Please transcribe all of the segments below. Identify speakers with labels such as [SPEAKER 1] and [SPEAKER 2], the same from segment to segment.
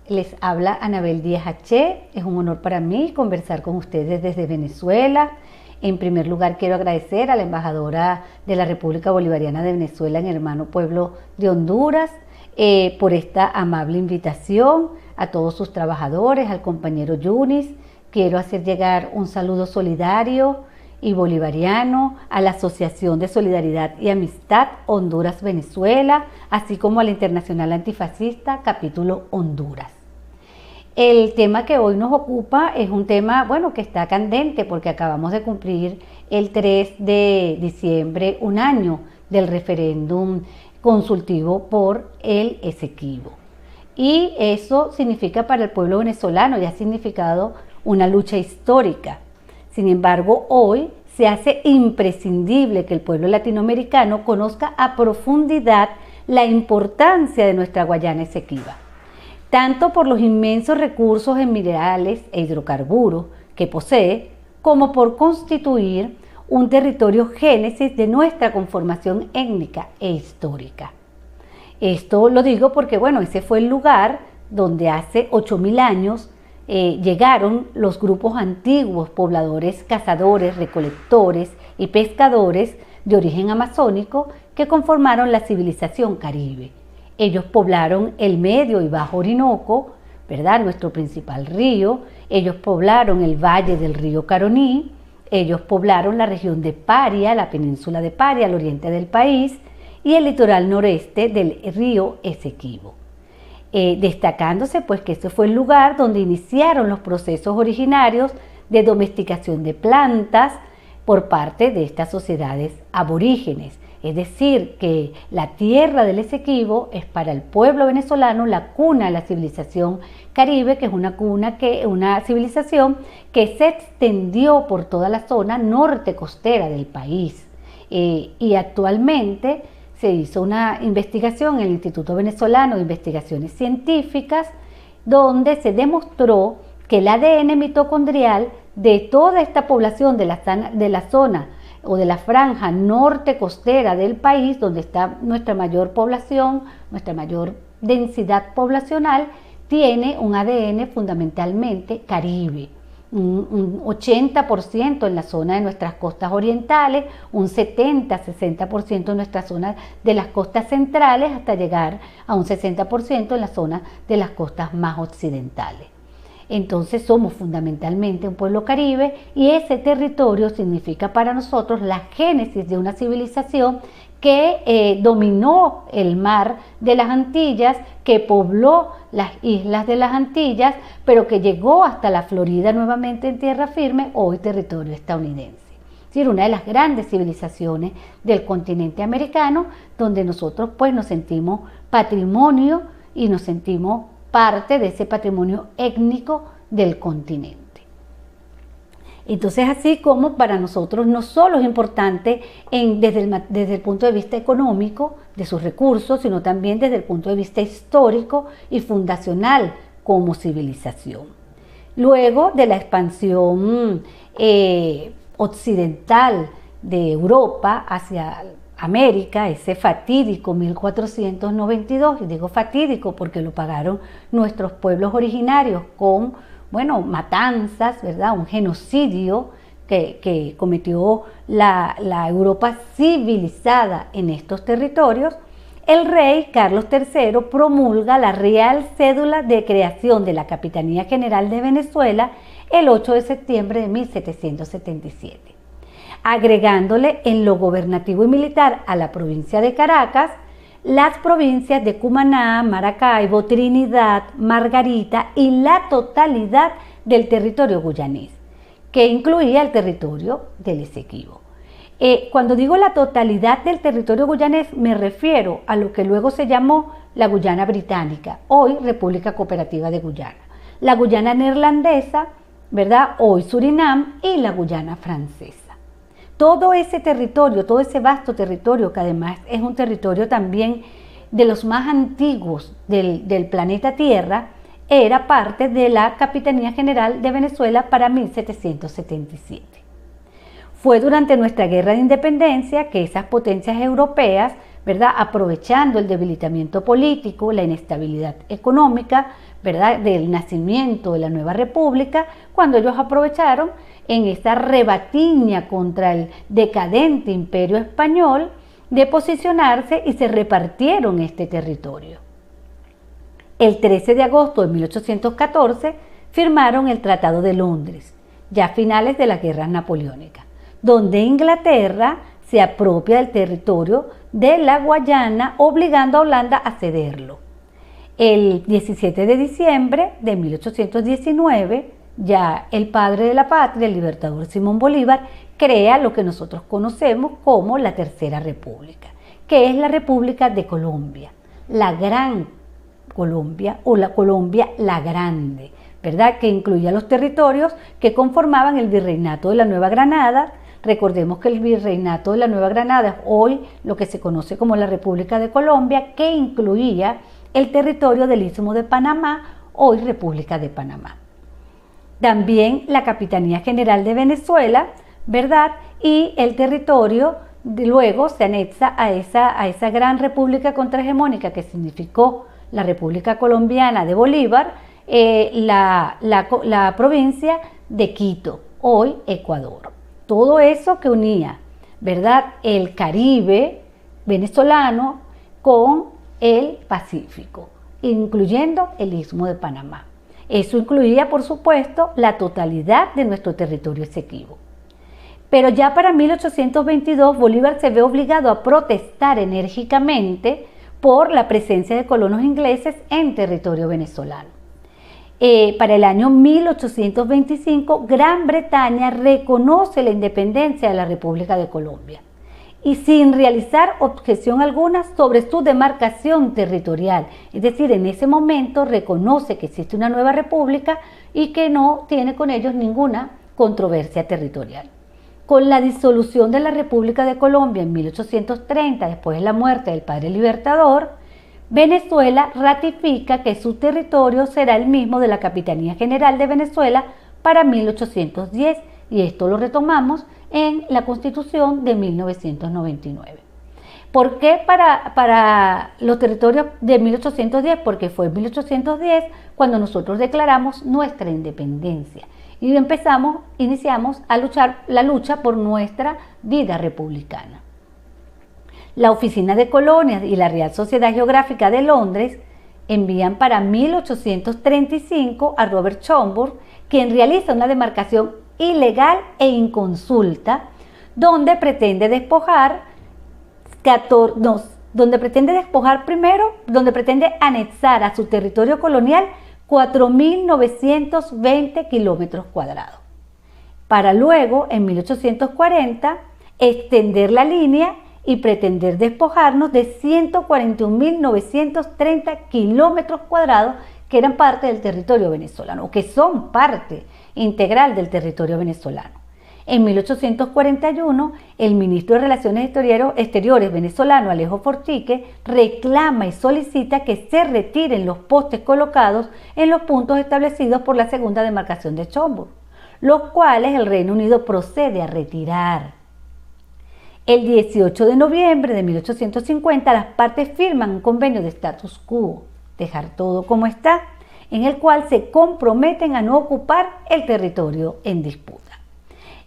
[SPEAKER 1] Les habla Anabel Díaz H. Es un honor para mí conversar con ustedes desde Venezuela. En primer lugar, quiero agradecer a la embajadora de la República Bolivariana de Venezuela en el hermano pueblo de Honduras por esta amable invitación, a todos sus trabajadores, al compañero Yunis. Quiero hacer llegar un saludo solidario y bolivariano a la Asociación de Solidaridad y Amistad Honduras-Venezuela, así como a la Internacional Antifascista, capítulo Honduras. El tema que hoy nos ocupa es un tema, bueno, que está candente porque acabamos de cumplir el 3 de diciembre un año del referéndum consultivo por el Esequibo. Y eso significa para el pueblo venezolano y ha significado una lucha histórica. Sin embargo, hoy se hace imprescindible que el pueblo latinoamericano conozca a profundidad la importancia de nuestra Guayana Esequiba, tanto por los inmensos recursos en minerales e hidrocarburos que posee, como por constituir un territorio génesis de nuestra conformación étnica e histórica. Esto lo digo porque, bueno, ese fue el lugar donde hace 8.000 años llegaron los grupos antiguos, pobladores, cazadores, recolectores y pescadores de origen amazónico que conformaron la civilización caribe. Ellos poblaron el medio y bajo Orinoco, ¿verdad?, nuestro principal río. Ellos poblaron el valle del río Caroní. Ellos poblaron la región de Paria, la península de Paria, al oriente del país, y el litoral noreste del río Esequibo. Destacándose pues que este fue el lugar donde iniciaron los procesos originarios de domesticación de plantas por parte de estas sociedades aborígenes. Es decir, que la tierra del Esequibo es para el pueblo venezolano la cuna de la civilización caribe, que es una civilización que se extendió por toda la zona norte costera del país. Y actualmente se hizo una investigación en el Instituto Venezolano de Investigaciones Científicas, donde se demostró que el ADN mitocondrial de toda esta población de la zona o de la franja norte costera del país, donde está nuestra mayor población, nuestra mayor densidad poblacional, tiene un ADN fundamentalmente caribe. Un 80% en la zona de nuestras costas orientales, un 70-60% en nuestra zona de las costas centrales, hasta llegar a un 60% en la zona de las costas más occidentales. Entonces somos fundamentalmente un pueblo caribe y ese territorio significa para nosotros la génesis de una civilización que dominó el mar de las Antillas, que pobló las islas de las Antillas, pero que llegó hasta la Florida nuevamente en tierra firme, hoy territorio estadounidense. Es decir, una de las grandes civilizaciones del continente americano, donde nosotros pues nos sentimos patrimonio y nos sentimos parte de ese patrimonio étnico del continente. Entonces, así como para nosotros no solo es importante desde el punto de vista económico de sus recursos, sino también desde el punto de vista histórico y fundacional como civilización. Luego de la expansión occidental de Europa hacia América, ese fatídico 1492, y digo fatídico porque lo pagaron nuestros pueblos originarios con, bueno, matanzas, ¿verdad?, un genocidio que cometió la Europa civilizada en estos territorios. El rey Carlos III promulga la Real Cédula de Creación de la Capitanía General de Venezuela el 8 de septiembre de 1777. Agregándole en lo gobernativo y militar a la provincia de Caracas las provincias de Cumaná, Maracaibo, Trinidad, Margarita y la totalidad del territorio guyanés, que incluía el territorio del Esequibo. Cuando digo la totalidad del territorio guyanés, me refiero a lo que luego se llamó la Guyana Británica, hoy República Cooperativa de Guyana, la Guyana Neerlandesa, ¿verdad?, hoy Surinam, y la Guyana Francesa. Todo ese territorio, todo ese vasto territorio, que además es un territorio también de los más antiguos del planeta Tierra, era parte de la Capitanía General de Venezuela para 1777. Fue durante nuestra guerra de independencia que esas potencias europeas, ¿verdad?, aprovechando el debilitamiento político, la inestabilidad económica, ¿verdad?, del nacimiento de la nueva república, cuando ellos aprovecharon en esta rebatiña contra el decadente imperio español de posicionarse y se repartieron este territorio. El 13 de agosto de 1814 firmaron el Tratado de Londres, ya a finales de las guerras napoleónicas, donde Inglaterra se apropia del territorio de la Guayana, obligando a Holanda a cederlo. El 17 de diciembre de 1819, ya el padre de la patria, el libertador Simón Bolívar, crea lo que nosotros conocemos como la Tercera República, que es la República de Colombia, la Gran Colombia o la Colombia la Grande, ¿verdad?, que incluía los territorios que conformaban el Virreinato de la Nueva Granada. Recordemos que el Virreinato de la Nueva Granada es hoy lo que se conoce como la República de Colombia, que incluía el territorio del Istmo de Panamá, hoy República de Panamá. También la Capitanía General de Venezuela, ¿verdad?, y el territorio luego se anexa a esa gran república contrahegemónica que significó la República Colombiana de Bolívar, la provincia de Quito, hoy Ecuador. Todo eso que unía, ¿verdad?, el Caribe venezolano con el Pacífico, incluyendo el Istmo de Panamá. Eso incluía, por supuesto, la totalidad de nuestro territorio Esequibo. Pero ya para 1822 Bolívar se ve obligado a protestar enérgicamente por la presencia de colonos ingleses en territorio venezolano. Para el año 1825, Gran Bretaña reconoce la independencia de la República de Colombia y sin realizar objeción alguna sobre su demarcación territorial. Es decir, en ese momento reconoce que existe una nueva república y que no tiene con ellos ninguna controversia territorial. Con la disolución de la República de Colombia en 1830, después de la muerte del padre libertador, Venezuela ratifica que su territorio será el mismo de la Capitanía General de Venezuela para 1810, y esto lo retomamos en la Constitución de 1999. ¿Por qué para los territorios de 1810? Porque fue en 1810 cuando nosotros declaramos nuestra independencia y iniciamos la lucha por nuestra vida republicana. La Oficina de Colonias y la Real Sociedad Geográfica de Londres envían para 1835 a Robert Schomburgk, quien realiza una demarcación ilegal e inconsulta, donde pretende despojar anexar a su territorio colonial 4.920 kilómetros cuadrados, para luego, en 1840, extender la línea y pretender despojarnos de 141.930 kilómetros cuadrados que eran parte del territorio venezolano, o que son parte integral del territorio venezolano. En 1841, el ministro de Relaciones Exteriores venezolano, Alejo Fortique, reclama y solicita que se retiren los postes colocados en los puntos establecidos por la segunda demarcación de Schomburgk, los cuales el Reino Unido procede a retirar. El 18 de noviembre de 1850, las partes firman un convenio de status quo, dejar todo como está, en el cual se comprometen a no ocupar el territorio en disputa.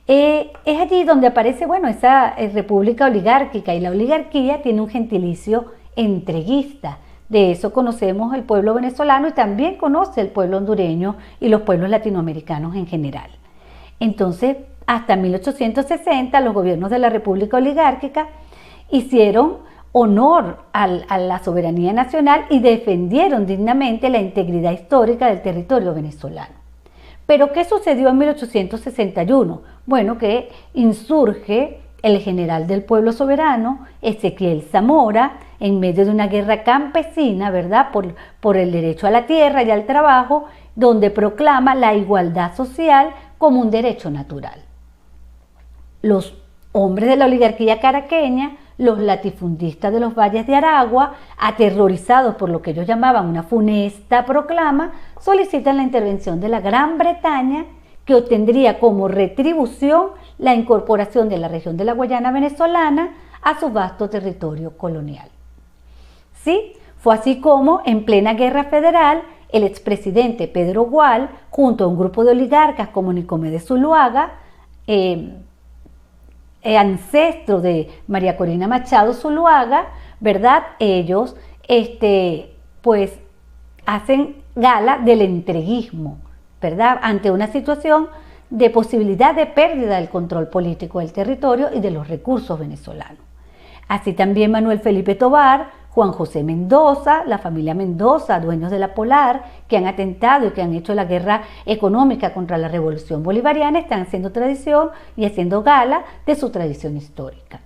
[SPEAKER 1] Es allí donde aparece, esa república oligárquica, y la oligarquía tiene un gentilicio entreguista. De eso conocemos el pueblo venezolano y también conoce el pueblo hondureño y los pueblos latinoamericanos en general. Entonces, hasta 1860, los gobiernos de la república oligárquica hicieron honor a la soberanía nacional y defendieron dignamente la integridad histórica del territorio venezolano. ¿Pero qué sucedió en 1861? Bueno, que insurge el general del pueblo soberano, Ezequiel Zamora, en medio de una guerra campesina, ¿verdad?, por el derecho a la tierra y al trabajo, donde proclama la igualdad social como un derecho natural. Los hombres de la oligarquía caraqueña, los latifundistas de los valles de Aragua, aterrorizados por lo que ellos llamaban una funesta proclama, solicitan la intervención de la Gran Bretaña, que obtendría como retribución la incorporación de la región de la Guayana venezolana a su vasto territorio colonial. Sí, fue así como, en plena guerra federal, el expresidente Pedro Gual, junto a un grupo de oligarcas como Nicomedes Zuluaga, ancestro de María Corina Machado Zuluaga, ¿verdad? Ellos, pues, hacen gala del entreguismo, ¿verdad? Ante una situación de posibilidad de pérdida del control político del territorio y de los recursos venezolanos. Así también Manuel Felipe Tovar, Juan José Mendoza, la familia Mendoza, dueños de la Polar, que han atentado y que han hecho la guerra económica contra la revolución bolivariana, están haciendo tradición y haciendo gala de su tradición histórica.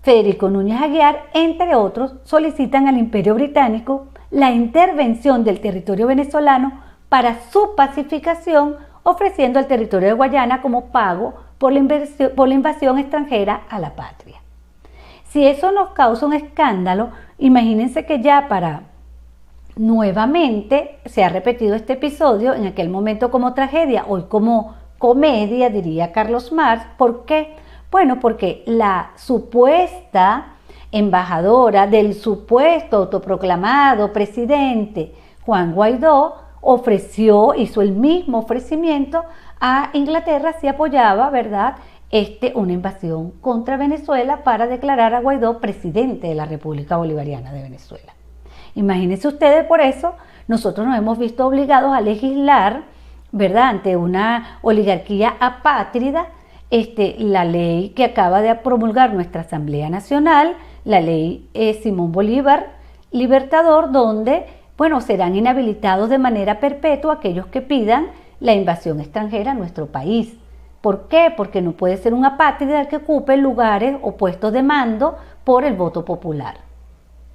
[SPEAKER 1] Federico Núñez Aguiar, entre otros, solicitan al Imperio Británico la intervención del territorio venezolano para su pacificación, ofreciendo el territorio de Guayana como pago por la invasión extranjera a la patria. Si eso nos causa un escándalo, imagínense que ya para nuevamente se ha repetido este episodio, en aquel momento como tragedia, hoy como comedia, diría Carlos Marx. ¿Por qué? Bueno, porque la supuesta embajadora del supuesto autoproclamado presidente Juan Guaidó hizo el mismo ofrecimiento a Inglaterra si apoyaba, ¿verdad?, una invasión contra Venezuela para declarar a Guaidó presidente de la República Bolivariana de Venezuela. Imagínense ustedes, por eso nosotros nos hemos visto obligados a legislar, ¿verdad?, ante una oligarquía apátrida, la ley que acaba de promulgar nuestra Asamblea Nacional, la ley Simón Bolívar Libertador, donde, bueno, serán inhabilitados de manera perpetua aquellos que pidan la invasión extranjera a nuestro país. ¿Por qué? Porque no puede ser un apátrida el que ocupe lugares o puestos de mando por el voto popular.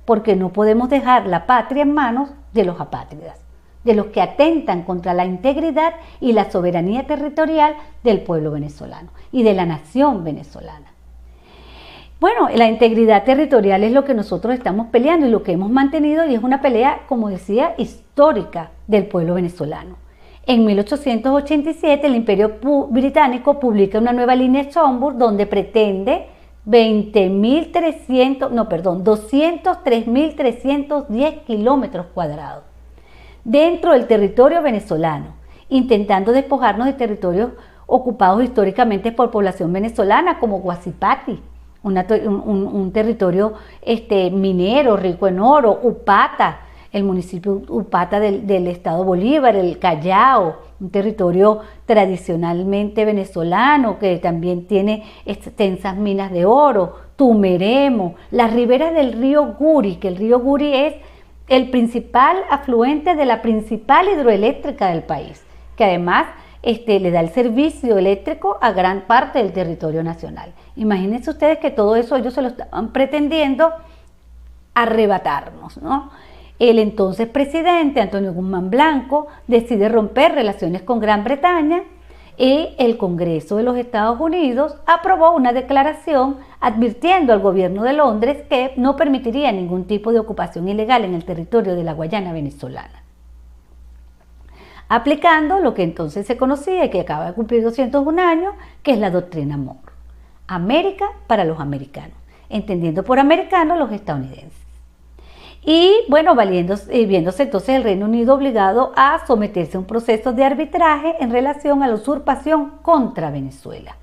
[SPEAKER 1] Porque no podemos dejar la patria en manos de los apátridas, de los que atentan contra la integridad y la soberanía territorial del pueblo venezolano y de la nación venezolana. Bueno, la integridad territorial es lo que nosotros estamos peleando y lo que hemos mantenido, y es una pelea, como decía, histórica del pueblo venezolano. En 1887 el Imperio Británico publica una nueva línea Schomburg donde pretende 203.310 kilómetros cuadrados dentro del territorio venezolano, intentando despojarnos de territorios ocupados históricamente por población venezolana como Guasipati, un territorio minero rico en oro, Upata, el municipio Upata del estado Bolívar, el Callao, un territorio tradicionalmente venezolano que también tiene extensas minas de oro, Tumeremo, las riberas del río Guri, que el río Guri es el principal afluente de la principal hidroeléctrica del país, que además le da el servicio eléctrico a gran parte del territorio nacional. Imagínense ustedes que todo eso ellos se lo estaban pretendiendo arrebatarnos, ¿no? El entonces presidente Antonio Guzmán Blanco decide romper relaciones con Gran Bretaña y el Congreso de los Estados Unidos aprobó una declaración advirtiendo al gobierno de Londres que no permitiría ningún tipo de ocupación ilegal en el territorio de la Guayana venezolana, aplicando lo que entonces se conocía y que acaba de cumplir 201 años, que es la doctrina Monroe. América para los americanos, entendiendo por americanos los estadounidenses. Y bueno, viéndose entonces el Reino Unido obligado a someterse a un proceso de arbitraje en relación a la usurpación contra Venezuela.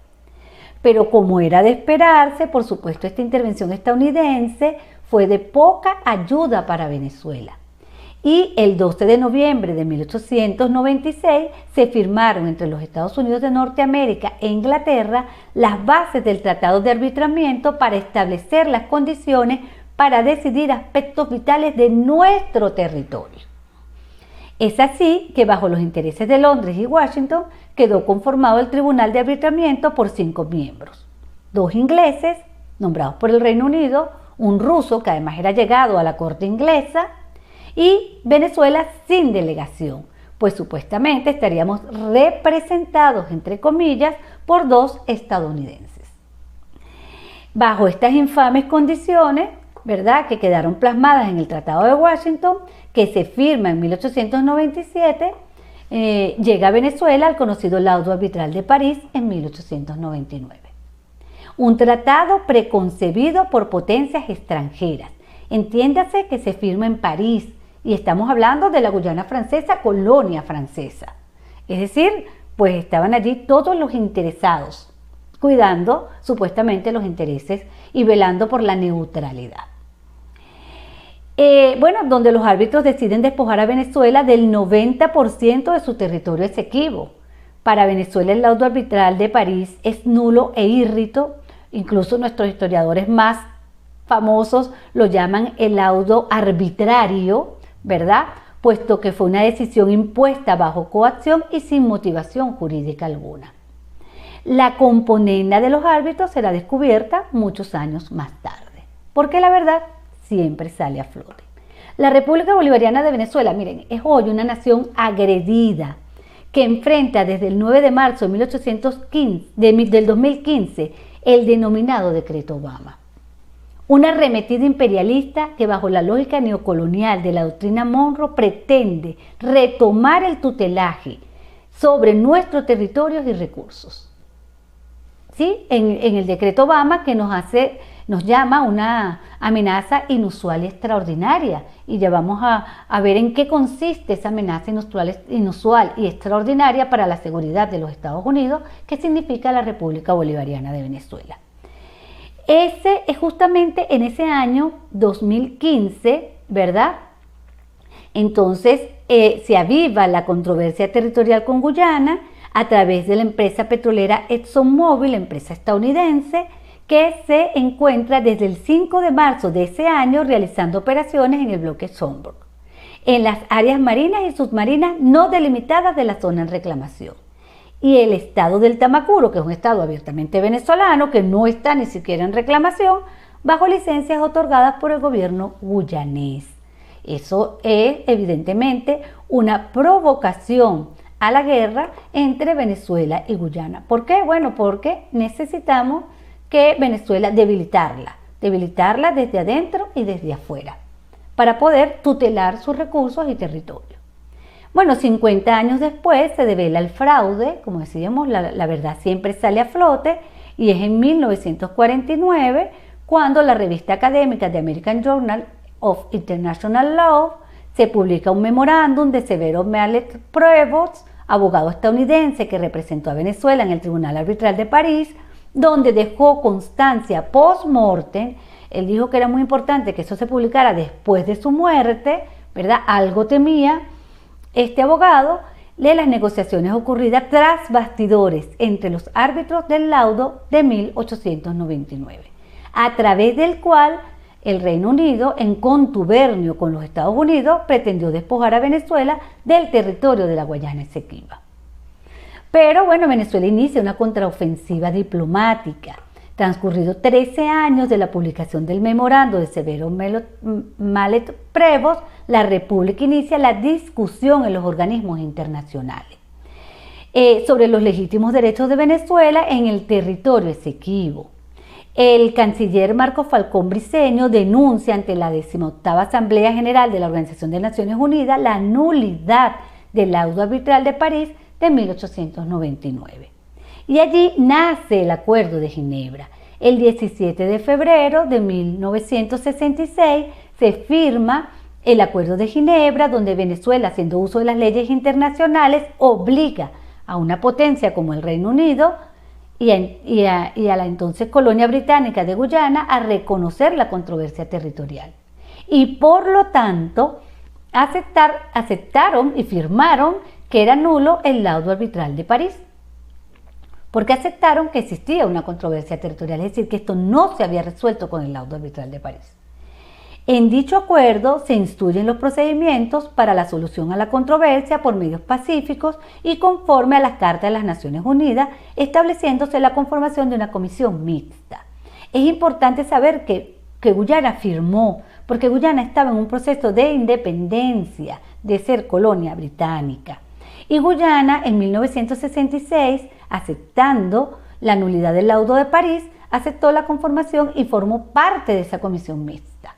[SPEAKER 1] Pero como era de esperarse, por supuesto, esta intervención estadounidense fue de poca ayuda para Venezuela. Y el 12 de noviembre de 1896 se firmaron entre los Estados Unidos de Norteamérica e Inglaterra las bases del Tratado de Arbitramiento para establecer las condiciones para decidir aspectos vitales de nuestro territorio. Es así que bajo los intereses de Londres y Washington quedó conformado el Tribunal de Arbitramiento por 5 miembros, 2 ingleses nombrados por el Reino Unido, un ruso que además era llegado a la corte inglesa y Venezuela sin delegación, pues supuestamente estaríamos representados, entre comillas, por 2 estadounidenses. Bajo estas infames condiciones, ¿verdad?, que quedaron plasmadas en el Tratado de Washington, que se firma en 1897, llega a Venezuela al conocido Laudo Arbitral de París en 1899. Un tratado preconcebido por potencias extranjeras. Entiéndase que se firma en París Y estamos hablando de la Guyana Francesa, colonia francesa. Es decir, pues estaban allí todos los interesados, cuidando supuestamente los intereses y velando por la neutralidad. Donde los árbitros deciden despojar a Venezuela del 90% de su territorio exequivo. Para Venezuela el laudo arbitral de París es nulo e írrito, incluso nuestros historiadores más famosos lo llaman el laudo arbitrario, ¿verdad? Puesto que fue una decisión impuesta bajo coacción y sin motivación jurídica alguna. La componenda de los árbitros será descubierta muchos años más tarde, porque la verdad siempre sale a flote. La República Bolivariana de Venezuela, miren, es hoy una nación agredida que enfrenta desde el 9 de marzo de 1815, del 2015 el denominado Decreto Obama. Una arremetida imperialista que bajo la lógica neocolonial de la doctrina Monroe pretende retomar el tutelaje sobre nuestros territorios y recursos. ¿Sí? En el decreto Obama que nos llama una amenaza inusual y extraordinaria. Y ya vamos a ver en qué consiste esa amenaza inusual y extraordinaria para la seguridad de los Estados Unidos, que significa la República Bolivariana de Venezuela. Ese es justamente en ese año 2015, ¿verdad? Entonces se aviva la controversia territorial con Guyana a través de la empresa petrolera ExxonMobil, empresa estadounidense, que se encuentra desde el 5 de marzo de ese año realizando operaciones en el bloque Songbird, en las áreas marinas y submarinas no delimitadas de la zona en reclamación. Y el estado del Tamacuro, que es un estado abiertamente venezolano, que no está ni siquiera en reclamación, bajo licencias otorgadas por el gobierno guyanés. Eso es evidentemente una provocación a la guerra entre Venezuela y Guyana. ¿Por qué? Bueno, porque necesitamos que Venezuela debilitarla desde adentro y desde afuera, para poder tutelar sus recursos y territorios. Bueno, 50 años después se devela el fraude, como decíamos, la verdad siempre sale a flote, y es en 1949 cuando la revista académica de American Journal of International Law se publica un memorándum de Severo Mallet-Prevost, abogado estadounidense que representó a Venezuela en el Tribunal Arbitral de París, donde dejó constancia post-mortem. Él dijo que era muy importante que eso se publicara después de su muerte, ¿verdad? Algo temía este abogado de las negociaciones ocurridas tras bastidores entre los árbitros del laudo de 1899, a través del cual el Reino Unido, en contubernio con los Estados Unidos, pretendió despojar a Venezuela del territorio de la Guayana Esequiba. Pero bueno, Venezuela inicia una contraofensiva diplomática. Transcurrido 13 años de la publicación del memorando de Severo Mallet-Prevost, la República inicia la discusión en los organismos internacionales sobre los legítimos derechos de Venezuela en el territorio esequibo. El canciller Marco Falcón Briceño denuncia ante la 18ª Asamblea General de la Organización de Naciones Unidas la nulidad del laudo arbitral de París de 1899. Y allí nace el Acuerdo de Ginebra. El 17 de febrero de 1966 se firma el Acuerdo de Ginebra, donde Venezuela, haciendo uso de las leyes internacionales, obliga a una potencia como el Reino Unido y a la entonces colonia británica de Guyana a reconocer la controversia territorial. Y por lo tanto, aceptaron y firmaron que era nulo el laudo arbitral de París, porque aceptaron que existía una controversia territorial, es decir, que esto no se había resuelto con el laudo arbitral de París. En dicho acuerdo se instruyen los procedimientos para la solución a la controversia por medios pacíficos y conforme a las Cartas de las Naciones Unidas, estableciéndose la conformación de una comisión mixta. Es importante saber que Guyana firmó, porque Guyana estaba en un proceso de independencia, de ser colonia británica. Y Guyana, en 1966, aceptando la nulidad del laudo de París, aceptó la conformación y formó parte de esa comisión mixta.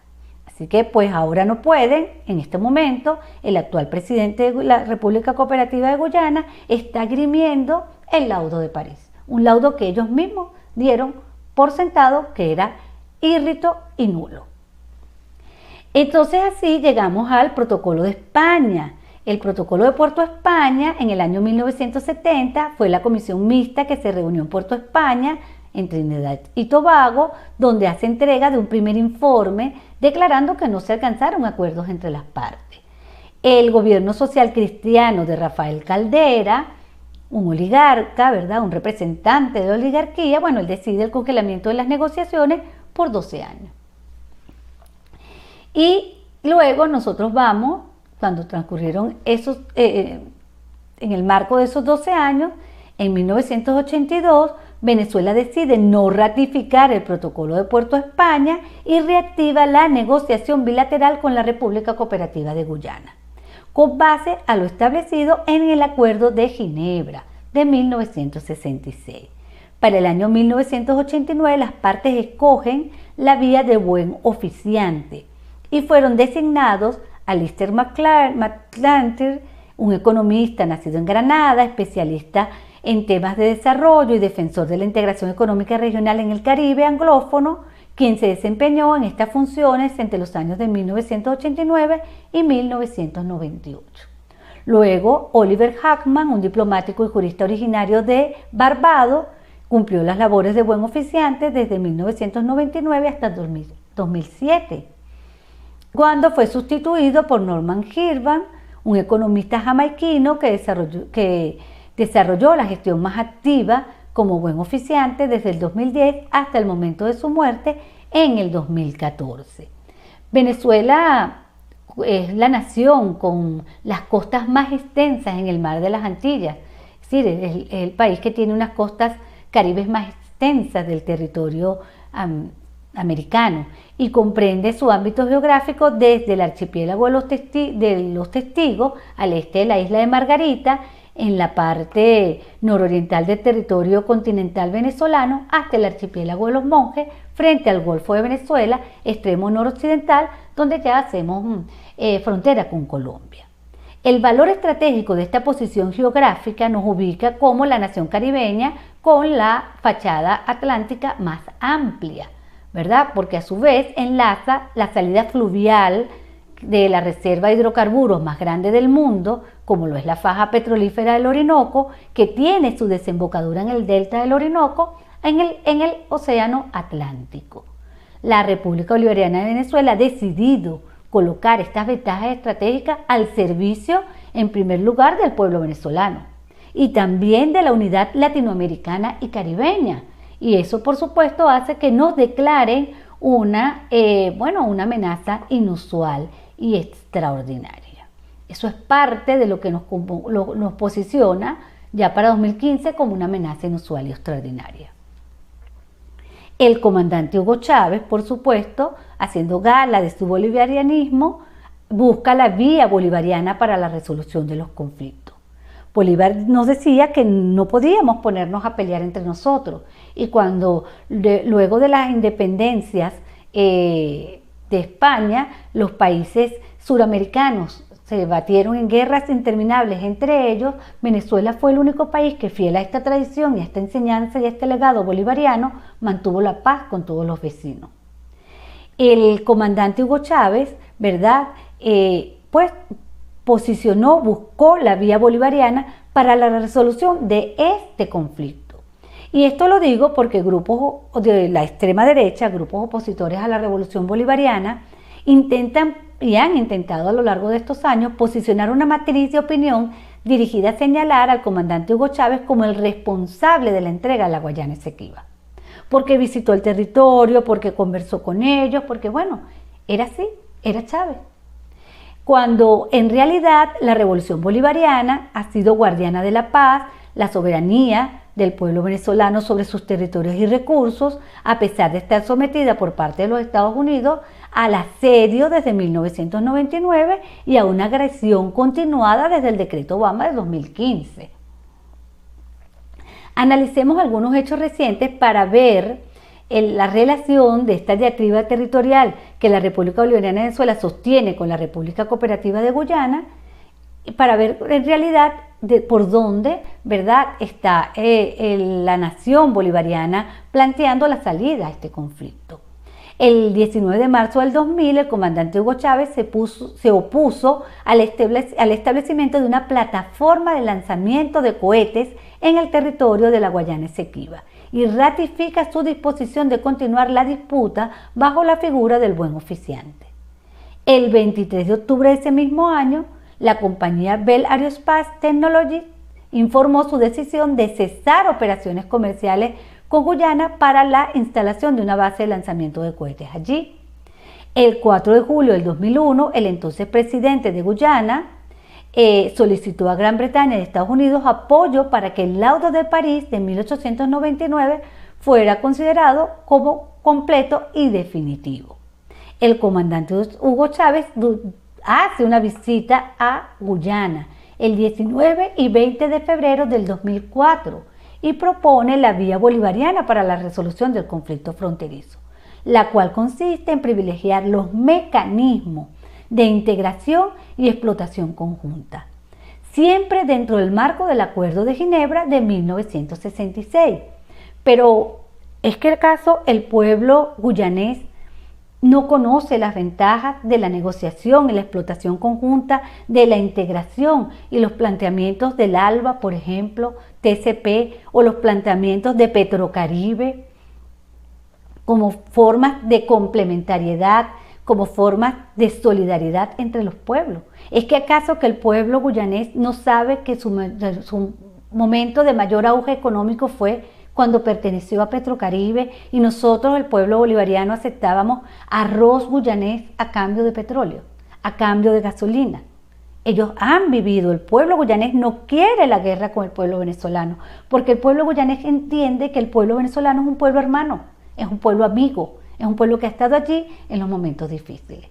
[SPEAKER 1] Así que pues ahora no pueden, en este momento, el actual presidente de la República Cooperativa de Guyana está grimiendo el laudo de París, un laudo que ellos mismos dieron por sentado que era írrito y nulo. Entonces así llegamos al Protocolo de España. El Protocolo de Puerto España en el año 1970 fue la comisión mixta que se reunió en Puerto España, en Trinidad y Tobago, donde hace entrega de un primer informe declarando que no se alcanzaron acuerdos entre las partes. El gobierno social cristiano de Rafael Caldera, un oligarca, ¿verdad?, un representante de la oligarquía, bueno, él decide el congelamiento de las negociaciones por 12 años. Y luego nosotros vamos, cuando transcurrieron esos, en el marco de esos 12 años, en 1982, Venezuela decide no ratificar el Protocolo de Puerto España y reactiva la negociación bilateral con la República Cooperativa de Guyana, con base a lo establecido en el Acuerdo de Ginebra de 1966. Para el año 1989, las partes escogen la vía de buen oficiante y fueron designados Alistair McClarty, un economista nacido en Granada, especialista en temas de desarrollo y defensor de la integración económica regional en el Caribe anglófono, quien se desempeñó en estas funciones entre los años de 1989 y 1998. Luego, Oliver Hackman, un diplomático y jurista originario de Barbados, cumplió las labores de buen oficiante desde 1999 hasta 2007, cuando fue sustituido por Norman Hirvan, un economista jamaiquino que desarrolló la gestión más activa como buen oficiante desde el 2010 hasta el momento de su muerte en el 2014. Venezuela es la nación con las costas más extensas en el mar de las Antillas, es decir, es el país que tiene unas costas caribes más extensas del territorio americano y comprende su ámbito geográfico desde el archipiélago de los Testigos al este de la isla de Margarita, en la parte nororiental del territorio continental venezolano, hasta el archipiélago de los Monjes, frente al Golfo de Venezuela, extremo noroccidental, donde ya hacemos frontera con Colombia. El valor estratégico de esta posición geográfica nos ubica como la nación caribeña con la fachada atlántica más amplia, ¿verdad? Porque a su vez enlaza la salida fluvial de la reserva de hidrocarburos más grande del mundo, como lo es la faja petrolífera del Orinoco, que tiene su desembocadura en el delta del Orinoco, en el Océano Atlántico. La República Bolivariana de Venezuela ha decidido colocar estas ventajas estratégicas al servicio, en primer lugar, del pueblo venezolano y también de la unidad latinoamericana y caribeña. Y eso, por supuesto, hace que nos declaren una amenaza inusual y extraordinaria. Eso es parte de lo que nos posiciona ya para 2015 como una amenaza inusual y extraordinaria. El comandante Hugo Chávez, por supuesto, haciendo gala de su bolivarianismo, busca la vía bolivariana para la resolución de los conflictos. Bolívar nos decía que no podíamos ponernos a pelear entre nosotros, y cuando luego de las independencias de España, los países suramericanos se batieron en guerras interminables entre ellos, Venezuela fue el único país que, fiel a esta tradición y a esta enseñanza y a este legado bolivariano, mantuvo la paz con todos los vecinos. El comandante Hugo Chávez, ¿verdad?, buscó la vía bolivariana para la resolución de este conflicto. Y esto lo digo porque grupos de la extrema derecha, grupos opositores a la revolución bolivariana, han intentado a lo largo de estos años posicionar una matriz de opinión dirigida a señalar al comandante Hugo Chávez como el responsable de la entrega de la Guayana Esequiba. Porque visitó el territorio, porque conversó con ellos, porque bueno, era así, era Chávez. Cuando en realidad la revolución bolivariana ha sido guardiana de la paz, la soberanía del pueblo venezolano sobre sus territorios y recursos, a pesar de estar sometida por parte de los Estados Unidos al asedio desde 1999 y a una agresión continuada desde el decreto Obama de 2015. Analicemos algunos hechos recientes para ver la relación de esta diatriba territorial que la República Bolivariana de Venezuela sostiene con la República Cooperativa de Guyana, para ver en realidad por dónde, ¿verdad?, está la nación bolivariana planteando la salida a este conflicto. El 19 de marzo del 2000, el comandante Hugo Chávez se opuso al establecimiento de una plataforma de lanzamiento de cohetes en el territorio de la Guayana Esequiba y ratifica su disposición de continuar la disputa bajo la figura del buen oficiante. El 23 de octubre de ese mismo año, la compañía Bell Aerospace Technologies informó su decisión de cesar operaciones comerciales con Guyana para la instalación de una base de lanzamiento de cohetes allí. El 4 de julio del 2001, el entonces presidente de Guyana solicitó a Gran Bretaña y Estados Unidos apoyo para que el laudo de París de 1899 fuera considerado como completo y definitivo. El comandante Hugo Chávez hace una visita a Guyana el 19 y 20 de febrero del 2004 y propone la vía bolivariana para la resolución del conflicto fronterizo, la cual consiste en privilegiar los mecanismos de integración y explotación conjunta, siempre dentro del marco del Acuerdo de Ginebra de 1966. Pero es que el pueblo guyanés no conoce las ventajas de la negociación y la explotación conjunta, de la integración y los planteamientos del ALBA, por ejemplo, TCP, o los planteamientos de Petrocaribe como formas de complementariedad, como formas de solidaridad entre los pueblos. ¿Es que acaso que el pueblo guyanés no sabe que su momento de mayor auge económico fue cuando perteneció a Petrocaribe y nosotros, el pueblo bolivariano, aceptábamos arroz guyanés a cambio de petróleo, a cambio de gasolina? Ellos han vivido, el pueblo guyanés no quiere la guerra con el pueblo venezolano, porque el pueblo guyanés entiende que el pueblo venezolano es un pueblo hermano, es un pueblo amigo, es un pueblo que ha estado allí en los momentos difíciles.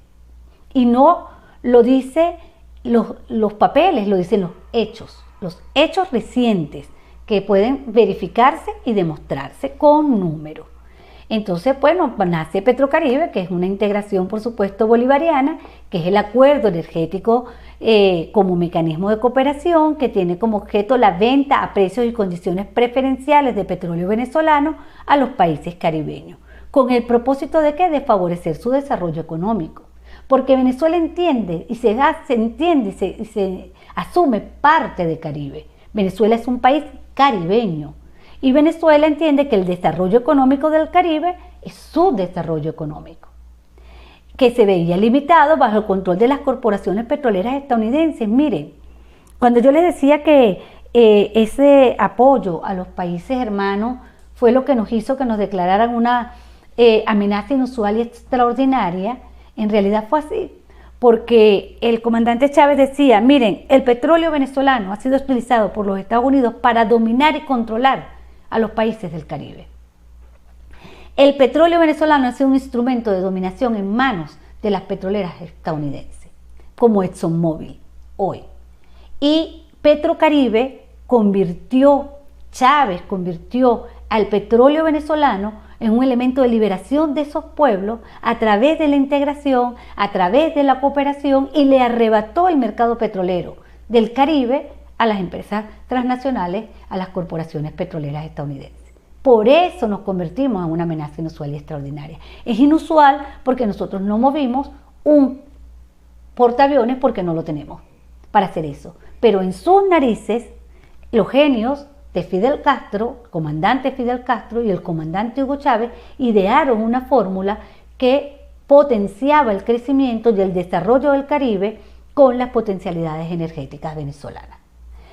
[SPEAKER 1] Y no lo dicen los papeles, lo dicen los hechos recientes, que pueden verificarse y demostrarse con números. Entonces, bueno, nace Petrocaribe, que es una integración, por supuesto, bolivariana, que es el acuerdo energético como mecanismo de cooperación, que tiene como objeto la venta a precios y condiciones preferenciales de petróleo venezolano a los países caribeños, con el propósito de ¿qué? De favorecer su desarrollo económico. Porque Venezuela entiende y se asume parte de Caribe. Venezuela es un país caribeño y Venezuela entiende que el desarrollo económico del Caribe es su desarrollo económico, que se veía limitado bajo el control de las corporaciones petroleras estadounidenses. Miren, cuando yo les decía que ese apoyo a los países hermanos fue lo que nos hizo que nos declararan una amenaza inusual y extraordinaria, en realidad fue así. Porque el comandante Chávez decía, miren, el petróleo venezolano ha sido utilizado por los Estados Unidos para dominar y controlar a los países del Caribe. El petróleo venezolano ha sido un instrumento de dominación en manos de las petroleras estadounidenses, como ExxonMobil hoy. Y Petrocaribe Chávez convirtió al petróleo venezolano en un elemento de liberación de esos pueblos a través de la integración, a través de la cooperación, y le arrebató el mercado petrolero del Caribe a las empresas transnacionales, a las corporaciones petroleras estadounidenses. Por eso nos convertimos en una amenaza inusual y extraordinaria. Es inusual porque nosotros no movimos un portaaviones porque no lo tenemos para hacer eso. Pero en sus narices, los genios de Fidel Castro, comandante Fidel Castro y el comandante Hugo Chávez idearon una fórmula que potenciaba el crecimiento y el desarrollo del Caribe con las potencialidades energéticas venezolanas.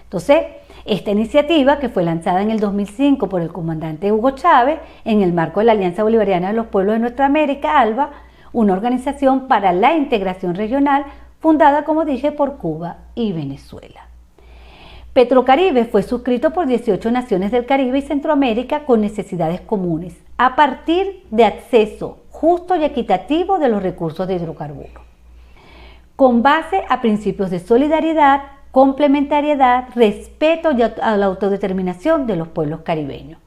[SPEAKER 1] Entonces, esta iniciativa, que fue lanzada en el 2005 por el comandante Hugo Chávez en el marco de la Alianza Bolivariana de los Pueblos de Nuestra América, ALBA, una organización para la integración regional fundada, como dije, por Cuba y Venezuela. Petrocaribe fue suscrito por 18 naciones del Caribe y Centroamérica con necesidades comunes, a partir de acceso justo y equitativo de los recursos de hidrocarburos, con base a principios de solidaridad, complementariedad, respeto y a la autodeterminación de los pueblos caribeños.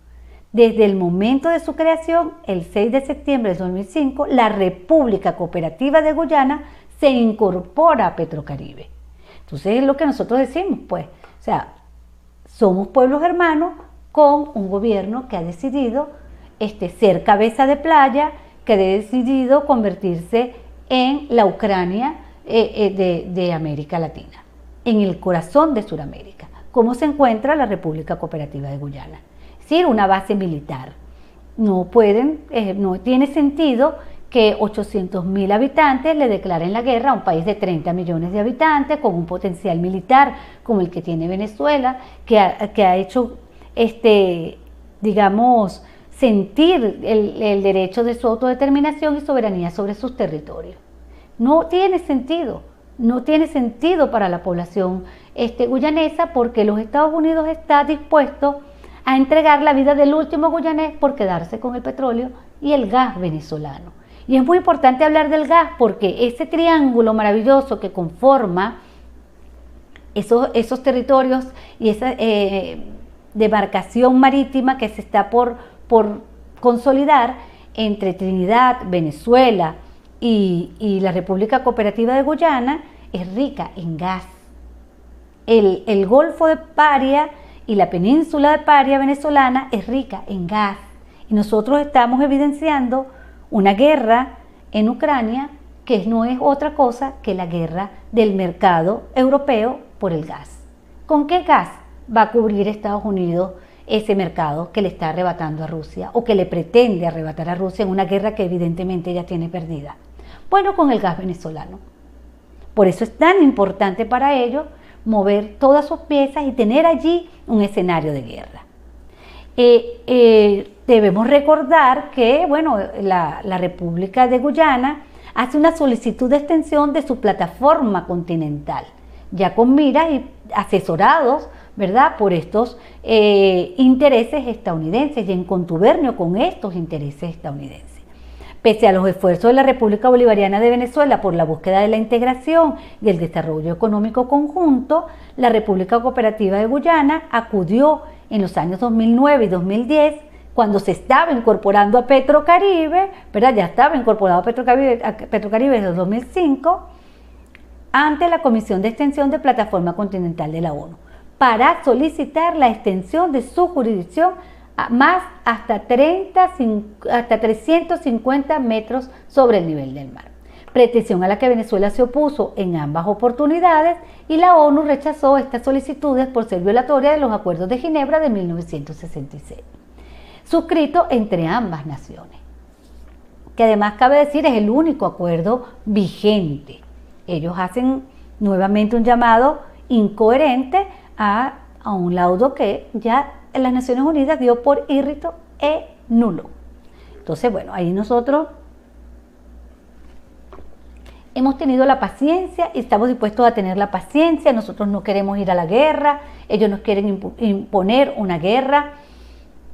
[SPEAKER 1] Desde el momento de su creación, el 6 de septiembre de 2005, la República Cooperativa de Guyana se incorpora a Petrocaribe. Entonces es lo que nosotros decimos, pues, o sea, somos pueblos hermanos con un gobierno que ha decidido ser cabeza de playa, que ha decidido convertirse en la Ucrania de América Latina, en el corazón de Sudamérica, como se encuentra la República Cooperativa de Guyana. Es decir, una base militar. No tiene sentido que 800.000 habitantes le declaren la guerra a un país de 30 millones de habitantes, con un potencial militar como el que tiene Venezuela, que ha hecho, digamos, sentir el derecho de su autodeterminación y soberanía sobre sus territorios. No tiene sentido para la población guyanesa, porque los Estados Unidos está dispuesto a entregar la vida del último guyanés por quedarse con el petróleo y el gas venezolano. Y es muy importante hablar del gas, porque ese triángulo maravilloso que conforma esos territorios y esa demarcación marítima que se está por consolidar entre Trinidad, Venezuela y la República Cooperativa de Guyana, es rica en gas. El Golfo de Paria y la península de Paria venezolana es rica en gas. Y nosotros estamos evidenciando una guerra en Ucrania que no es otra cosa que la guerra del mercado europeo por el gas. ¿Con qué gas va a cubrir Estados Unidos ese mercado que le está arrebatando a Rusia, o que le pretende arrebatar a Rusia en una guerra que evidentemente ya tiene perdida? Bueno, con el gas venezolano. Por eso es tan importante para ellos mover todas sus piezas y tener allí un escenario de guerra. Debemos recordar que, bueno, la República de Guyana hace una solicitud de extensión de su plataforma continental, ya con miras y asesorados, ¿verdad?, por estos intereses estadounidenses y en contubernio con estos intereses estadounidenses. Pese a los esfuerzos de la República Bolivariana de Venezuela por la búsqueda de la integración y el desarrollo económico conjunto, la República Cooperativa de Guyana acudió en los años 2009 y 2010, cuando se estaba incorporando a Petrocaribe, ¿verdad? Ya estaba incorporado a Petrocaribe desde 2005, ante la Comisión de Extensión de Plataforma Continental de la ONU, para solicitar la extensión de su jurisdicción más hasta 350 metros sobre el nivel del mar, petición a la que Venezuela se opuso en ambas oportunidades, y la ONU rechazó estas solicitudes por ser violatoria de los acuerdos de Ginebra de 1966, suscrito entre ambas naciones, que además cabe decir es el único acuerdo vigente. Ellos hacen nuevamente un llamado incoherente a un laudo que ya las Naciones Unidas dio por írrito e nulo. Entonces, bueno, ahí nosotros hemos tenido la paciencia y estamos dispuestos a tener la paciencia. Nosotros no queremos ir a la guerra, ellos nos quieren imponer una guerra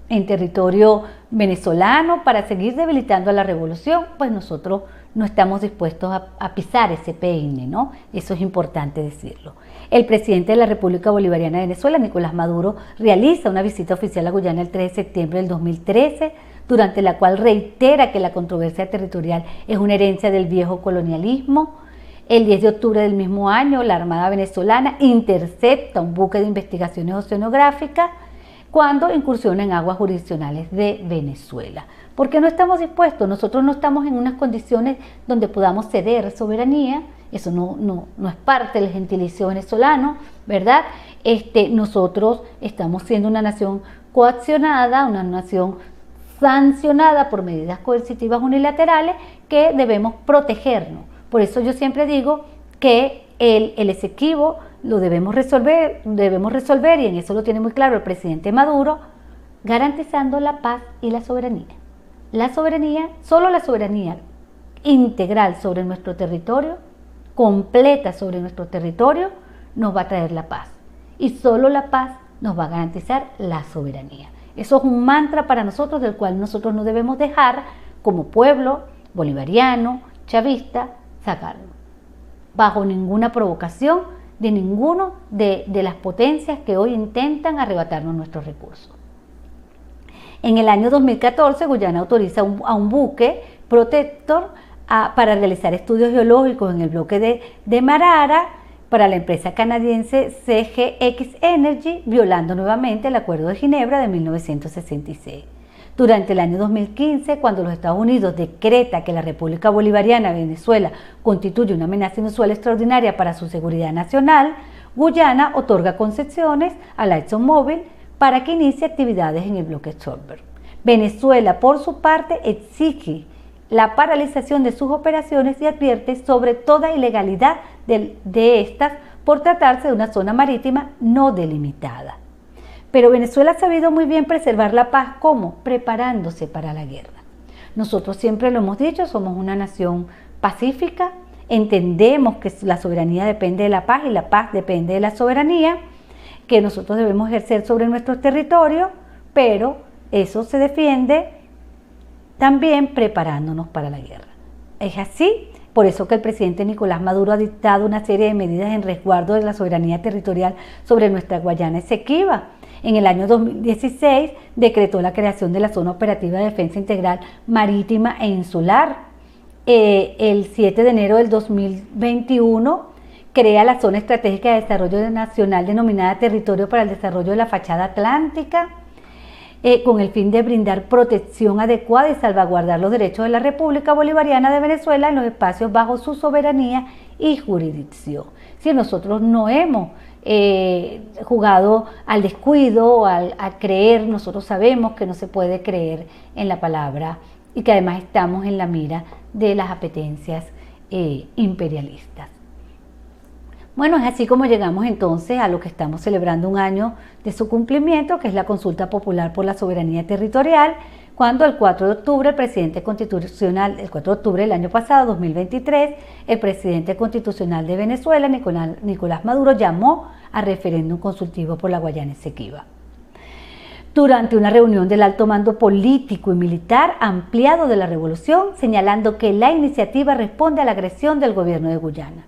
[SPEAKER 1] en territorio venezolano para seguir debilitando a la revolución. Pues nosotros no estamos dispuestos a pisar ese peine, ¿no? Eso es importante decirlo. El presidente de la República Bolivariana de Venezuela, Nicolás Maduro, realiza una visita oficial a Guyana el 3 de septiembre del 2013, durante la cual reitera que la controversia territorial es una herencia del viejo colonialismo. El 10 de octubre del mismo año, la Armada venezolana intercepta un buque de investigaciones oceanográficas cuando incursiona en aguas jurisdiccionales de Venezuela. ¿Por qué no estamos dispuestos? Nosotros no estamos en unas condiciones donde podamos ceder soberanía. Eso no es parte del gentilicio venezolano, ¿verdad? Nosotros estamos siendo una nación coaccionada, una nación sancionada por medidas coercitivas unilaterales que debemos protegernos. Por eso yo siempre digo que el Esequibo lo debemos resolver, y en eso lo tiene muy claro el presidente Maduro, garantizando la paz y la soberanía. La soberanía, solo la soberanía integral sobre nuestro territorio, completa sobre nuestro territorio, nos va a traer la paz. Y solo la paz nos va a garantizar la soberanía. Eso es un mantra para nosotros, del cual nosotros no debemos dejar, como pueblo bolivariano, chavista, sacarnos, bajo ninguna provocación de ninguno de las potencias que hoy intentan arrebatarnos nuestros recursos. En el año 2014, Guyana autoriza a un buque protector para realizar estudios geológicos en el bloque de Marara para la empresa canadiense CGX Energy, violando nuevamente el Acuerdo de Ginebra de 1966. Durante el año 2015, cuando los Estados Unidos decreta que la República Bolivariana de Venezuela constituye una amenaza inusual extraordinaria para su seguridad nacional, Guyana otorga concesiones a la ExxonMobil para que inicie actividades en el bloque Shushufindi. Venezuela, por su parte, exige la paralización de sus operaciones y advierte sobre toda ilegalidad de estas por tratarse de una zona marítima no delimitada. Pero Venezuela ha sabido muy bien preservar la paz. ¿Cómo? Preparándose para la guerra. Nosotros siempre lo hemos dicho, somos una nación pacífica, entendemos que la soberanía depende de la paz y la paz depende de la soberanía, que nosotros debemos ejercer sobre nuestros territorios, pero eso se defiende también preparándonos para la guerra. Es así, por eso que el presidente Nicolás Maduro ha dictado una serie de medidas en resguardo de la soberanía territorial sobre nuestra Guayana Esequiba. En el año 2016 decretó la creación de la Zona Operativa de Defensa Integral Marítima e Insular. El 7 de enero del 2021 crea la Zona Estratégica de Desarrollo Nacional denominada Territorio para el Desarrollo de la Fachada Atlántica, con el fin de brindar protección adecuada y salvaguardar los derechos de la República Bolivariana de Venezuela en los espacios bajo su soberanía y jurisdicción. Si nosotros no hemos jugado al descuido, a creer, nosotros sabemos que no se puede creer en la palabra y que además estamos en la mira de las apetencias imperialistas. Bueno, es así como llegamos entonces a lo que estamos celebrando un año de su cumplimiento, que es la consulta popular por la soberanía territorial, cuando el 4 de octubre, el presidente constitucional, el 4 de octubre del año pasado, 2023, el presidente constitucional de Venezuela, Nicolás Maduro, llamó a referéndum consultivo por la Guayana Esequiba. Durante una reunión del alto mando político y militar ampliado de la revolución, señalando que la iniciativa responde a la agresión del gobierno de Guyana.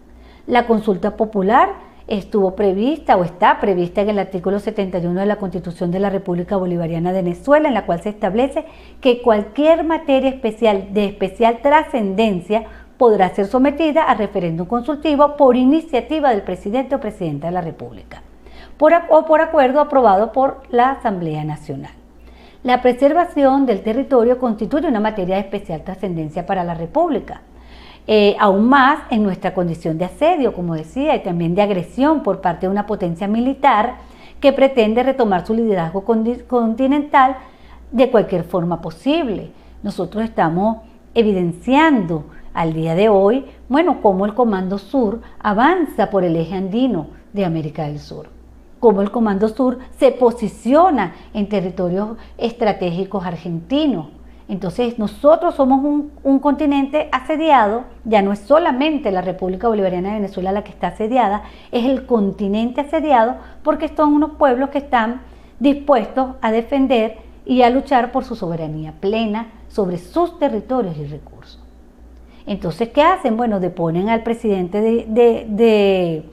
[SPEAKER 1] La consulta popular estuvo prevista o está prevista en el artículo 71 de la Constitución de la República Bolivariana de Venezuela, en la cual se establece que cualquier materia especial de especial trascendencia podrá ser sometida a referéndum consultivo por iniciativa del presidente o presidenta de la República, o por acuerdo aprobado por la Asamblea Nacional. La preservación del territorio constituye una materia de especial trascendencia para la República. Aún más en nuestra condición de asedio, como decía, y también de agresión por parte de una potencia militar que pretende retomar su liderazgo continental de cualquier forma posible. Nosotros estamos evidenciando al día de hoy, bueno, cómo el Comando Sur avanza por el eje andino de América del Sur, cómo el Comando Sur se posiciona en territorios estratégicos argentinos. Entonces nosotros somos un continente asediado, ya no es solamente la República Bolivariana de Venezuela la que está asediada, es el continente asediado porque son unos pueblos que están dispuestos a defender y a luchar por su soberanía plena sobre sus territorios y recursos. Entonces, ¿qué hacen? Bueno, deponen al presidente de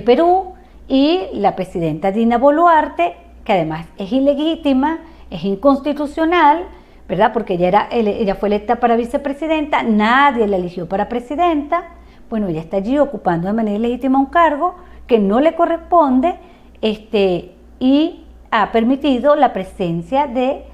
[SPEAKER 1] Perú y la presidenta Dina Boluarte, que además es ilegítima, es inconstitucional, ¿verdad? Porque ella fue electa para vicepresidenta, nadie la eligió para presidenta. Bueno, ella está allí ocupando de manera ilegítima un cargo que no le corresponde, y ha permitido la presencia de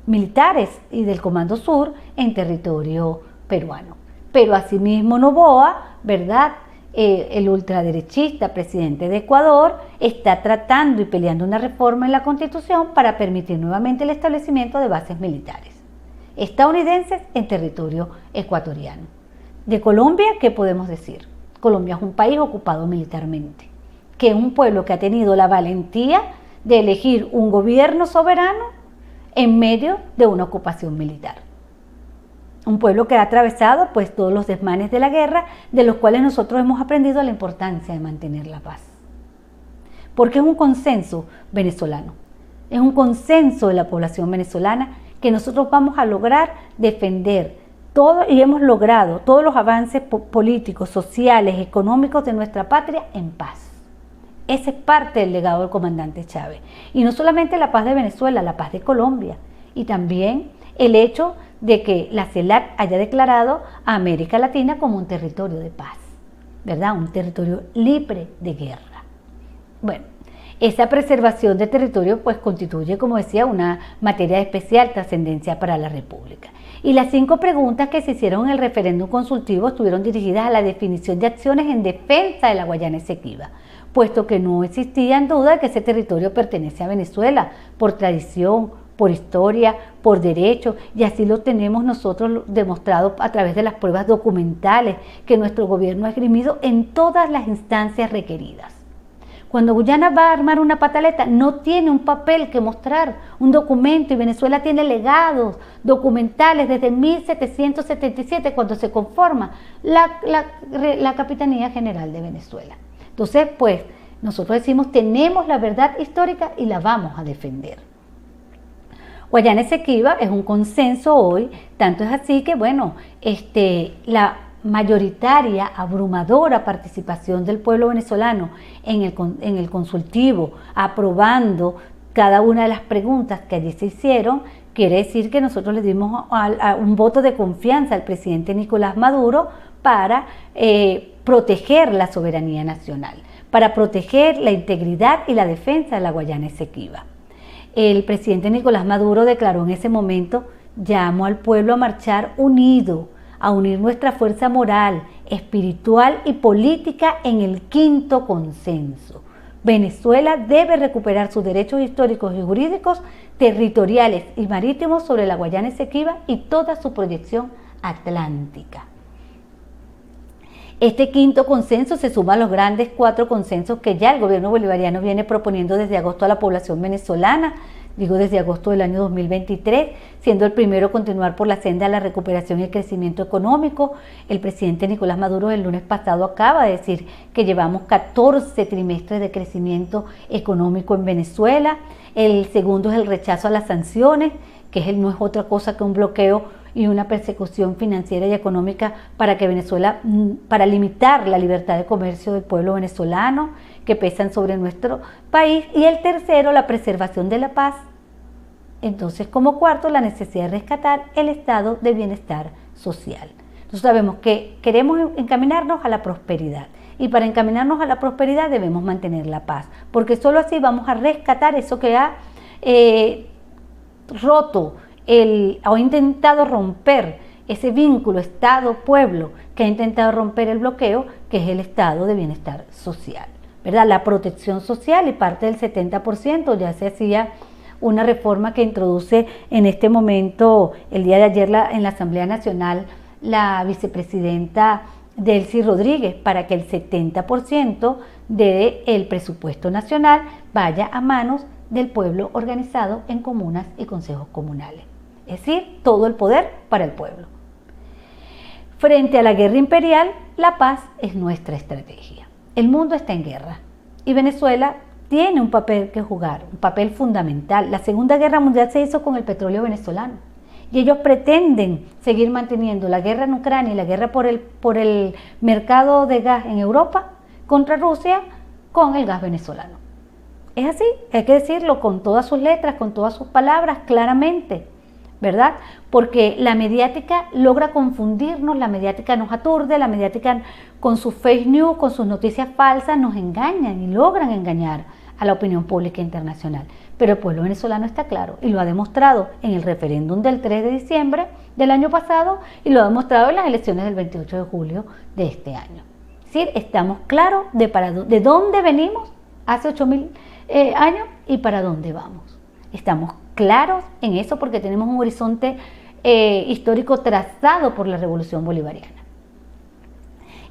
[SPEAKER 1] militares y del Comando Sur en territorio peruano. Pero asimismo Noboa, ¿verdad?, el ultraderechista presidente de Ecuador, está tratando y peleando una reforma en la Constitución para permitir nuevamente el establecimiento de bases militares estadounidenses en territorio ecuatoriano. De Colombia, ¿qué podemos decir? Colombia es un país ocupado militarmente, que es un pueblo que ha tenido la valentía de elegir un gobierno soberano en medio de una ocupación militar. Un pueblo que ha atravesado pues todos los desmanes de la guerra, de los cuales nosotros hemos aprendido la importancia de mantener la paz. Porque es un consenso venezolano, es un consenso de la población venezolana que nosotros vamos a lograr defender todo, y hemos logrado todos los avances políticos, sociales, económicos de nuestra patria en paz. Ese es parte del legado del comandante Chávez. Y no solamente la paz de Venezuela, la paz de Colombia, y también el hecho de que la CELAC haya declarado a América Latina como un territorio de paz, ¿verdad? Un territorio libre de guerra. Bueno, Esa preservación de territorio pues constituye, como decía, una materia de especial trascendencia para la República. Y las 5 preguntas que se hicieron en el referéndum consultivo estuvieron dirigidas a la definición de acciones en defensa de la Guayana Esequiba, puesto que no existía en duda que ese territorio pertenece a Venezuela por tradición, por historia, por derecho, y así lo tenemos nosotros demostrado a través de las pruebas documentales que nuestro gobierno ha esgrimido en todas las instancias requeridas. Cuando Guyana va a armar una pataleta, no tiene un papel que mostrar, un documento, y Venezuela tiene legados documentales desde 1777, cuando se conforma la Capitanía General de Venezuela. Entonces, pues, nosotros decimos, tenemos la verdad histórica y la vamos a defender. Guayana Esequiba es un consenso hoy, tanto es así que, bueno, la mayoritaria, abrumadora participación del pueblo venezolano en el consultivo, aprobando cada una de las preguntas que allí se hicieron, quiere decir que nosotros le dimos un voto de confianza al presidente Nicolás Maduro para proteger la soberanía nacional, para proteger la integridad y la defensa de la Guayana Esequiba. El presidente Nicolás Maduro declaró en ese momento: llamo al pueblo a marchar unido, a unir nuestra fuerza moral, espiritual y política en el 5º consenso. Venezuela debe recuperar sus derechos históricos y jurídicos, territoriales y marítimos sobre la Guayana Esequiba y toda su proyección atlántica. Este 5º consenso se suma a los grandes 4 consensos que ya el gobierno bolivariano viene proponiendo desde agosto a la población venezolana, digo desde agosto del año 2023, siendo el primero continuar por la senda de la recuperación y el crecimiento económico. El presidente Nicolás Maduro el lunes pasado acaba de decir que llevamos 14 trimestres de crecimiento económico en Venezuela. El segundo es el rechazo a las sanciones, que no es otra cosa que un bloqueo y una persecución financiera y económica para limitar la libertad de comercio del pueblo venezolano, que pesan sobre nuestro país. Y el tercero, la preservación de la paz. Entonces, como cuarto, la necesidad de rescatar el estado de bienestar social. Entonces sabemos que queremos encaminarnos a la prosperidad, y para encaminarnos a la prosperidad debemos mantener la paz, porque solo así vamos a rescatar eso que ha roto o intentado romper ese vínculo Estado-pueblo, que ha intentado romper el bloqueo, que es el estado de bienestar social, ¿verdad? La protección social, y parte del 70% ya se hacía una reforma que introduce en este momento, el día de ayer en la Asamblea Nacional, la vicepresidenta Delcy Rodríguez, para que el 70% del presupuesto nacional vaya a manos del pueblo organizado en comunas y consejos comunales. Es decir, todo el poder para el pueblo. Frente a la guerra imperial, la paz es nuestra estrategia. El mundo está en guerra y Venezuela tiene un papel que jugar, un papel fundamental. La Segunda Guerra Mundial se hizo con el petróleo venezolano y ellos pretenden seguir manteniendo la guerra en Ucrania y la guerra por el mercado de gas en Europa contra Rusia con el gas venezolano. Es así, hay que decirlo con todas sus letras, con todas sus palabras, claramente, ¿verdad? Porque la mediática logra confundirnos, la mediática nos aturde, la mediática con sus fake news, con sus noticias falsas, nos engañan y logran engañar a la opinión pública internacional. Pero el pueblo venezolano está claro y lo ha demostrado en el referéndum del 3 de diciembre del año pasado y lo ha demostrado en las elecciones del 28 de julio de este año. Es decir, estamos claros de dónde venimos hace 8.000 años y para dónde vamos. Estamos claros en eso porque tenemos un horizonte histórico trazado por la Revolución Bolivariana.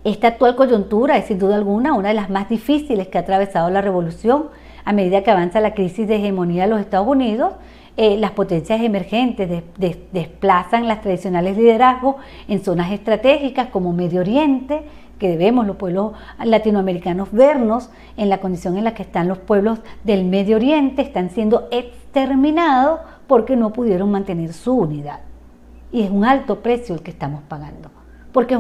[SPEAKER 1] Esta actual coyuntura es sin duda alguna una de las más difíciles que ha atravesado la revolución. A medida que avanza la crisis de hegemonía de los Estados Unidos, las potencias emergentes desplazan las tradicionales liderazgos en zonas estratégicas como Medio Oriente, que debemos los pueblos latinoamericanos vernos en la condición en la que están los pueblos del Medio Oriente, están siendo exterminados porque no pudieron mantener su unidad. Y es un alto precio el que estamos pagando, porque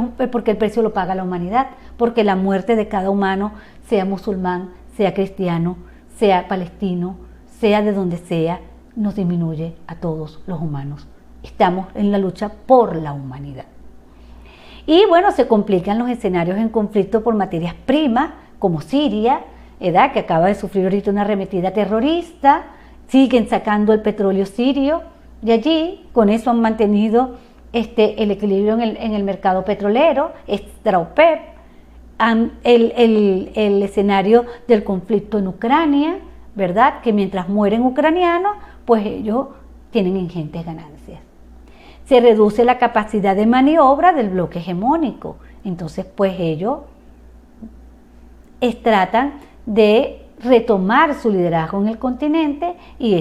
[SPEAKER 1] el precio lo paga la humanidad, porque la muerte de cada humano, sea musulmán, sea cristiano, sea palestino, sea de donde sea, nos disminuye a todos los humanos. Estamos en la lucha por la humanidad. Y bueno, se complican los escenarios en conflicto por materias primas, como Siria, ¿verdad?, que acaba de sufrir ahorita una arremetida terrorista, siguen sacando el petróleo sirio de allí, con eso han mantenido el equilibrio en el mercado petrolero, extra OPEP, el escenario del conflicto en Ucrania, ¿verdad?, que mientras mueren ucranianos, pues ellos tienen ingentes ganancias. Se reduce la capacidad de maniobra del bloque hegemónico, entonces pues ellos tratan de retomar su liderazgo en el continente y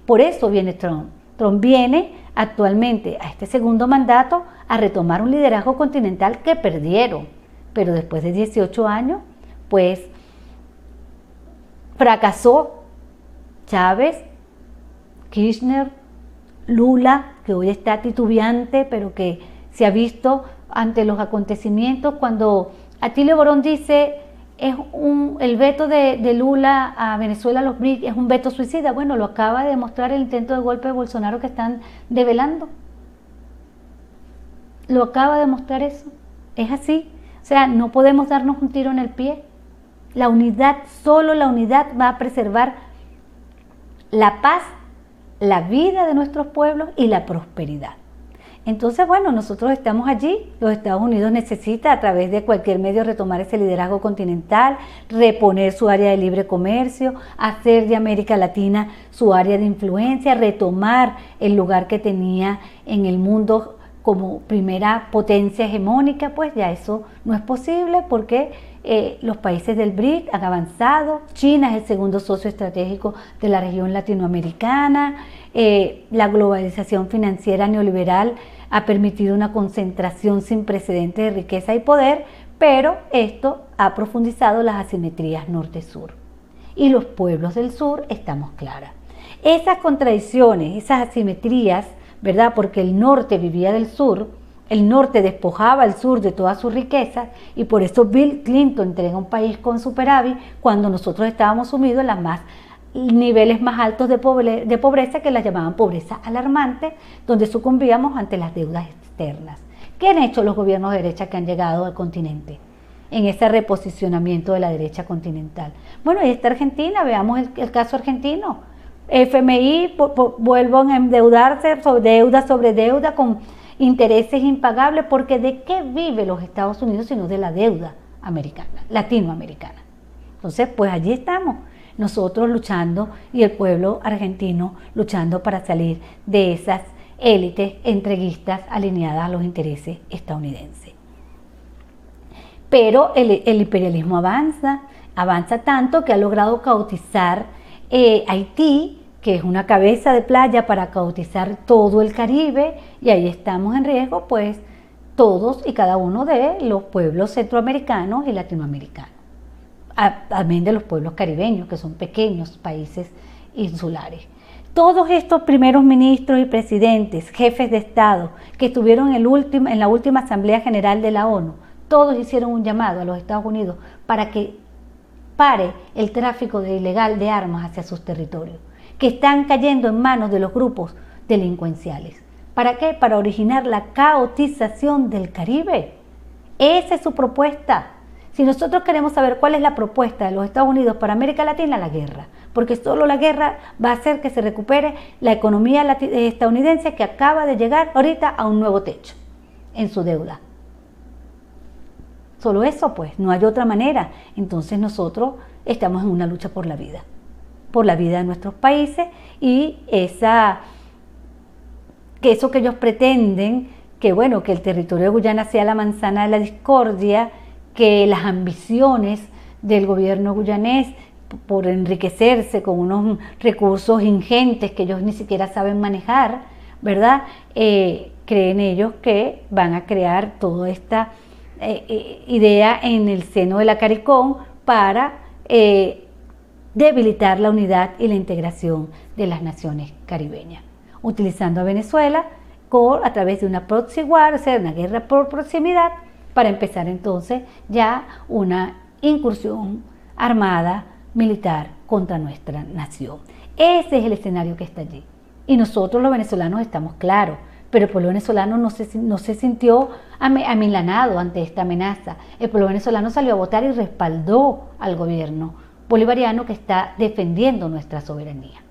[SPEAKER 1] por eso viene Trump. Trump viene actualmente a este segundo mandato a retomar un liderazgo continental que perdieron, pero después de 18 años, pues fracasó Chávez, Kirchner, Lula, que hoy está titubeante, pero que se ha visto ante los acontecimientos cuando Atilio Borón dice el veto de Lula a Venezuela, a los BRICS, es un veto suicida. Bueno, lo acaba de demostrar el intento de golpe de Bolsonaro que están develando. Lo acaba de demostrar eso. Es así. O sea, no podemos darnos un tiro en el pie. La unidad, solo la unidad va a preservar la paz, la vida de nuestros pueblos y la prosperidad. Entonces, bueno, nosotros estamos allí, los Estados Unidos necesita a través de cualquier medio retomar ese liderazgo continental, reponer su área de libre comercio, hacer de América Latina su área de influencia, retomar el lugar que tenía en el mundo como primera potencia hegemónica. Pues ya eso no es posible porque los países del BRIC han avanzado, China es el segundo socio estratégico de la región latinoamericana, la globalización financiera neoliberal ha permitido una concentración sin precedentes de riqueza y poder, pero esto ha profundizado las asimetrías norte-sur. Y los pueblos del sur estamos claras. Esas contradicciones, esas asimetrías, ¿verdad?, porque el norte vivía del sur, el norte despojaba al sur de todas sus riquezas y por eso Bill Clinton entrega un país con superávit cuando nosotros estábamos sumidos en las niveles más altos de pobreza, que las llamaban pobreza alarmante, donde sucumbíamos ante las deudas externas. ¿Qué han hecho los gobiernos de derecha que han llegado al continente en ese reposicionamiento de la derecha continental? Bueno, ahí está Argentina, veamos el caso argentino. FMI vuelven a endeudarse sobre deuda con intereses impagables, porque ¿de qué vive los Estados Unidos sino de la deuda americana, latinoamericana? Entonces, pues allí estamos nosotros luchando y el pueblo argentino luchando para salir de esas élites entreguistas alineadas a los intereses estadounidenses. Pero el imperialismo avanza tanto que ha logrado caotizar Haití, que es una cabeza de playa para caotizar todo el Caribe, y ahí estamos en riesgo, pues todos y cada uno de los pueblos centroamericanos y latinoamericanos, también de los pueblos caribeños, que son pequeños países insulares. Todos estos primeros ministros y presidentes, jefes de Estado, que estuvieron en la última Asamblea General de la ONU, todos hicieron un llamado a los Estados Unidos para que pare el tráfico ilegal de armas hacia sus territorios, que están cayendo en manos de los grupos delincuenciales. ¿Para qué? Para originar la caotización del Caribe. Esa es su propuesta. Si nosotros queremos saber cuál es la propuesta de los Estados Unidos para América Latina, la guerra, porque solo la guerra va a hacer que se recupere la economía estadounidense, que acaba de llegar ahorita a un nuevo techo en su deuda. Solo eso, pues, no hay otra manera. Entonces nosotros estamos en una lucha por la vida de nuestros países, y eso que ellos pretenden, que bueno, que el territorio de Guyana sea la manzana de la discordia, que las ambiciones del gobierno guyanés por enriquecerse con unos recursos ingentes que ellos ni siquiera saben manejar, ¿verdad? Creen ellos que van a crear toda esta idea en el seno de la CARICOM para debilitar la unidad y la integración de las naciones caribeñas, utilizando a Venezuela a través de una proxy war, o sea, una guerra por proximidad, para empezar entonces ya una incursión armada, militar, contra nuestra nación. Ese es el escenario que está allí. Y nosotros los venezolanos estamos claros, pero el pueblo venezolano no se sintió amilanado ante esta amenaza. El pueblo venezolano salió a votar y respaldó al gobierno bolivariano que está defendiendo nuestra soberanía.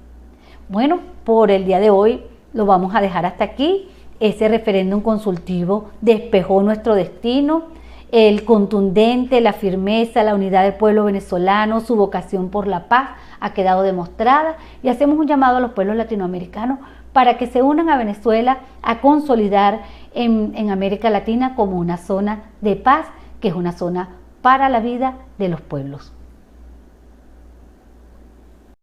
[SPEAKER 1] Bueno, por el día de hoy lo vamos a dejar hasta aquí. Ese referéndum consultivo despejó nuestro destino. El contundente, la firmeza, la unidad del pueblo venezolano, su vocación por la paz ha quedado demostrada y hacemos un llamado a los pueblos latinoamericanos para que se unan a Venezuela a consolidar en América Latina como una zona de paz, que es una zona para la vida de los pueblos.